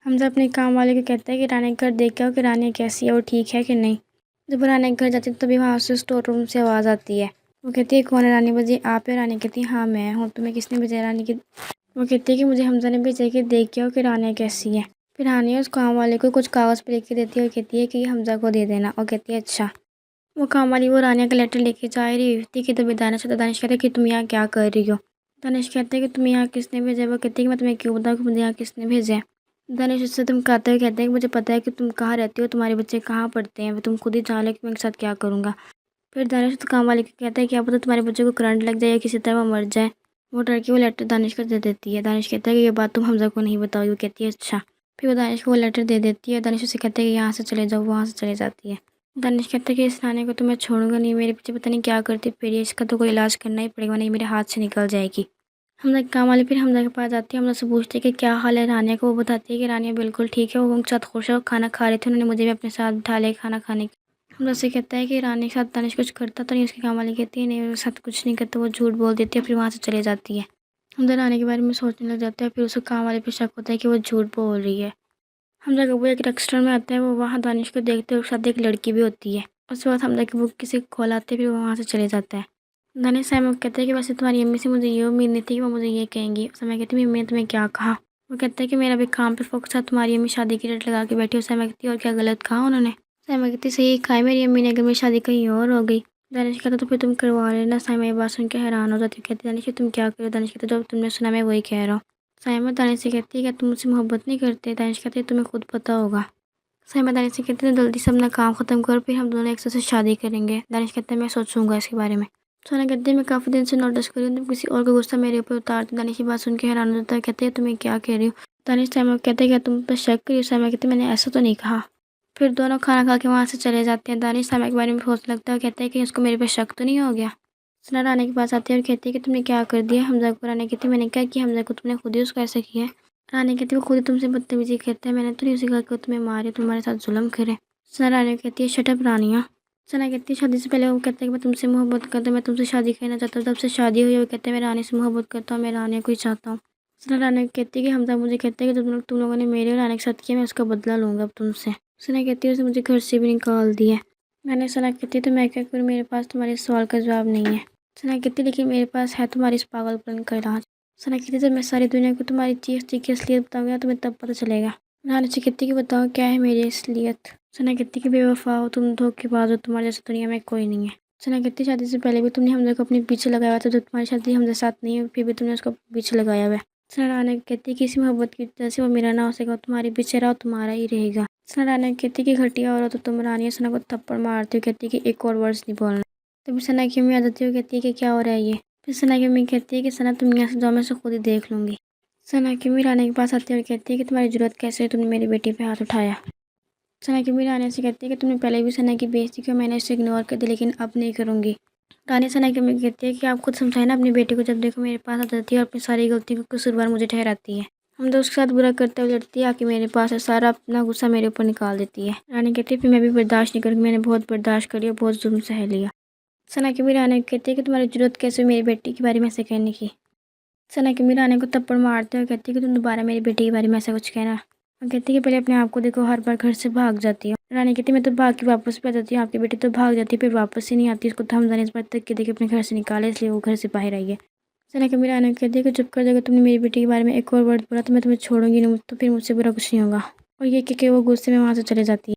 حمزہ اپنے کام والے کو کہتا ہے کہ رانیہ کا گھر دیکھ کے آؤ کہ رانیہ کیسی ہے، وہ ٹھیک ہے کہ نہیں۔ جب وہ رانیہ کے گھر جاتی ہے تبھی وہاں سے اسٹور روم سے آواز آتی ہے۔ وہ کہتی ہے کون ہے؟ رانیہ بجی آپ ہے؟ رانیہ کہتی ہے ہاں میں ہوں، تمہیں کس نے بھیجا ہے؟ رانیہ کی وہ کہتی ہے کہ مجھے حمزہ نے بھیجا ہے کہ دیکھ کے آؤ کہ رانیہ کیسی ہے۔ پھر رانیہ اس کام والے کو کچھ کاغذ پہ لکھ کے دیتی ہے اور کہتی ہے کہ یہ حمزہ کو دے دینا، اور کہتی ہے اچھا۔ وہ کام والی وہ رانیہ کا لیٹر لے کے جا رہی ہوتی ہے کہ تبھی دانش آتا ہے۔ دانش کہتا ہے کہ تم یہاں کیا کر رہی ہو؟ دانش کہتا ہے کہ تم یہاں کس نے بھیجا ہے؟ وہ کہتی ہے کہ میں تمہیں کیوں بتاؤں کہ مجھے یہاں کس نے بھیجا ہے؟ دانش اس سے تم کہتے ہوئے کہتے ہیں کہ مجھے پتہ ہے کہ تم کہاں رہتی ہو، تمہارے بچے کہاں پڑھتے ہیں، تم خود ہی جان لو کہ میں ان کے ساتھ کیا کروں گا۔ پھر دانش اس کام والے کو کہتا ہے کہ کیا پتہ تمہارے بچے کو کرنٹ لگ جائے یا کسی طرح وہ مر جائے۔ وہ ڈر کے وہ لیٹر دانش کو دے دیتی ہے۔ دانش کہتا ہے کہ یہ بات تم حمزہ کو نہیں بتاؤ گی۔ وہ کہتی ہے اچھا۔ پھر وہ دانش کو وہ لیٹر دے دیتی ہے۔ دانش اسے کہتا ہے کہ یہاں سے چلے جاؤ، وہاں سے چلے جاتی ہے۔ دانش کہتا ہے کہ اس رانیہ کو تو میں چھوڑوں گا نہیں، میرے پیچھے پتہ نہیں کیا کرتی پھر اس کا تو کوئی علاج کرنا ہی پڑے گا، نہیں میرے ہاتھ سے نکل جائے گی۔ حمزہ کے کام والے پھر حمزہ کے پاس جاتی ہے، حمزہ سے پوچھتے کہ کیا حال ہے رانیہ کو۔ وہ بتاتی ہے کہ رانیہ بالکل ٹھیک ہے، وہ ان کے ساتھ خوش ہے، وہ کھانا کھا رہے تھے، انہوں نے مجھے بھی اپنے ساتھ بٹھا لیا کھانا کھانے کے۔ حمزہ سے کہتا ہے کہ رانیہ کے ساتھ دانش کچھ کرتا تو نہیں؟ اس کے کام والی کہتی ہے نہیں، میرے ساتھ کچھ نہیں کرتا، وہ جھوٹ بول دیتی ہے، پھر وہاں سے چلے جاتی ہے۔ حمزہ رانیہ کے بارے میں سوچنے لگ جاتا ہے، پھر اس کے کام والے پہ شک ہوتا ہے کہ وہ جھوٹ بول رہی ہے۔ حمزہ کا ابو ایک ریسٹورینٹ میں آتا ہے، وہ وہاں دانش کو دیکھتے ہیں، اس کے ساتھ ایک لڑکی بھی ہوتی ہے۔ اس کے بعد حمزہ کی بک کسی کو کھولاتے ہیں، پھر وہ وہاں سے چلے جاتا ہے۔ دانش سائمہ کو کہتا ہے کہ ویسے تمہاری امی سے مجھے یہ امید نہیں تھی کہ وہ مجھے یہ کہیں گی۔ سائمہ کہتی ہے امی نے تمہیں کیا کہا؟ وہ کہتا ہے کہ میرا بھی کام پہ فوکس تھا، تمہاری امی شادی کی ڈیٹ لگا کے بیٹھی ہو۔ سائمہ کہتی ہے اور کیا غلط کہا انہوں نے؟ سائمہ کہتی ہے صحیح کہا ہے میری امی نے، اگر میری شادی کہیں اور ہو گئی۔ دانش کہتا تو پھر تم کروا لینا۔ سائمہ یہ بات سن کے حیران ہو جاتی ہے، کہتی ہے دانش تم کیا کرو؟ دانش کہتا جو تم نے سنا میں وہی کہہ رہا ہوں۔ سائمہ دانش سے کہتی ہے کہ تم مجھ سے محبت نہیں کرتے؟ دانش کہتی ہے تمہیں خود پتہ ہوگا۔ سائمہ دانش سے کہتی ہے جلدی سے اپنا کام ختم کرو، پھر ہم دونوں ایک ساتھ شادی کریں گے۔ دانش کہتا ہے میں سوچوں گا اس کے بارے میں۔ سونا کہتی ہے میں کافی دن سے نوٹس کر رہی ہوں تم کسی اور کا غصہ میرے اوپر اتارتے۔ دانش کی بات سن کے حیران ہو جاتا ہے، کہتے ہیں تمہیں کیا کہہ رہی ہو؟ دانش سائمہ کو کہتا ہے کہ تم پر شک کری؟ سائمہ کہتی ہے میں نے ایسا تو نہیں کہا۔ پھر دونوں کھانا کھا کے وہاں سے چلے جاتے ہیں۔ دانش سائمہ کے بارے میں سوچنے لگتا ہے اور کہتا ہے کہ اس کو میرے پہ شک تو نہیں ہو گیا۔ سنا رانیہ کے پاس آتی ہے اور کہتی ہے کہ تم نے کیا کر دیا حمزہ کو؟ رانیہ کہتی ہے میں نے کیا کہ حمزہ کو تم نے خود ہی اس کو ایسا کیا ہے۔ رانیہ کہتی ہے وہ خود ہی تم سے بدتمیزی کرتا ہے، میں نے تو نہیں اسی گھر کو تمہیں مارے، تمہارے ساتھ ظلم کرے۔ سنا رانیہ کہتی ہے شٹ اپ رانیہ۔ سنا کہتی ہے شادی سے پہلے وہ کہتا ہے کہ میں تم سے محبت کرتا ہوں، میں تم سے شادی کرنا چاہتا ہوں، تب سے شادی ہوئی ہے وہ کہتا ہے میں رانیہ سے محبت کرتا ہوں، میں رانیہ کو ہی چاہتا ہوں۔ سنا رانیہ کہتی ہے کہ حمزہ مجھے کہتا ہے کہ تم لوگوں نے میرے اور رانیہ کے ساتھ کیا، میں اس کا بدلہ لوں گا اب تم سے۔ سنا کہتی ہے اسے مجھے گھر سے بھی نکال دیا۔ میں نے سنا کہتی ہے تو میں کیا کروں، میرے پاس تمہارے اس سوال کا جواب نہیں ہے۔ سنا کہتی ہے لیکن میرے پاس ہے تمہاری اس پاگل پن کا علاج۔ سنا کہتی ہے جب میں ساری دنیا کو تمہاری چیخ چیخ کی اصلیت بتاؤں گا تمہیں تب پتہ چلے گا۔ رانیہ سے کہتی ہے کہ بتاؤ کیا ہے میری اصلیت۔ سنا کہتی ہے کہ بے وفا ہو تم، دھوکے باز ہو، تمہارے جیسے دنیا میں کوئی نہیں ہے۔ سنا کہتی ہے شادی سے پہلے بھی تم نے حمزہ کو اپنے پیچھے لگایا ہوا تھا، جب تمہاری شادی حمزہ ساتھ نہیں ہے پھر بھی تم نے اس کو پیچھے لگایا ہوا ہے۔ سنا رانیہ کہتی ہے کہ اسی محبت کی وجہ سے وہ میرا نہ ہو سکے، وہ تمہارے پیچھے رہا تمہارا ہی رہے گا۔ سنا رانیہ کہتی ہے کہ گھٹیا ہو رہا تو تم۔ رانیہ سنا کو تھپڑ مارتی ہوئی کہتی ہے کہ ایک اور ورڈز نہیں بولنا۔ تبھی سنا کی امی آ جاتی ہے، کہتی ہے کہ کیا ہو رہا ہے یہ۔ پھر سنا کی امی کہتی ہے کہ سنا تم یہاں سے جاؤ، میں اسے خود ہی دیکھ لوں گی۔ سنا کی امی رانیہ کے پاس آتی ہے اور کہتی ہے کہ تمہاری جرأت کیسے ہے، تم نے میری بیٹی پہ ہاتھ اٹھایا۔ سنا کی امی رانیہ سے کہتی ہے کہ تم نے پہلے بھی سنا کی بےعزتی کی، میں نے اسے اگنور کر دیا لیکن اب نہیں کروں گی۔ رانیہ سنا کی امی کہتی ہے کہ آپ خود سمجھائیں نا اپنی بیٹی کو، جب دیکھو میرے پاس آ جاتی ہے اور اپنی ساری غلطیوں کو قصوروار مجھے ٹھہراتی ہے۔ حمزہ اس کے ساتھ برا کرتے ہوئے لڑتی ہے، آ کے میرے پاس ہے، سارا اپنا غصہ میرے اوپر نکال دیتی ہے۔ رانیہ کہتی ہے پھر میں بھی برداشت نہیں کروں گی، میں نے بہت برداشت کر لیا، بہت ظلم سہ لیا۔ سنا کی امی رانیہ کہتی ہے کہ تمہاری جرأت کیسے ہوئی میری بیٹی کے بارے میں ایسے کہنے کی۔ سنا کی امی رانیہ کو تھپڑ مارتے ہوئے کہتی ہے کہ تم دوبارہ میری بیٹی کے بارے میں ایسا کچھ کہنا۔ اور کہتی ہے کہ پہلے اپنے آپ کو دیکھو، ہر بار گھر سے بھاگ جاتی ہو۔ رانیہ کہتی ہے میں تو بھاگ کے واپس بھی آ جاتی ہوں، آپ کی بیٹی تو بھاگ جاتی ہے پھر واپس ہی نہیں آتی، اس کو تو حمزہ نے اس بار تک کے دے کے اپنے گھر سے نکالا، اس لیے وہ گھر سے باہر آئی ہے۔ سنا کی امی رانیہ کہتی ہے کہ چپ کر جاؤ، تم نے میری بیٹی کے بارے میں ایک اور ورڈ بولا تو میں تمہیں چھوڑوں گی نہیں، تو پھر مجھ سے برا کچھ نہیں ہوگا۔ اور یہ کہ وہ غصے میں وہاں سے چلے جاتی ہے۔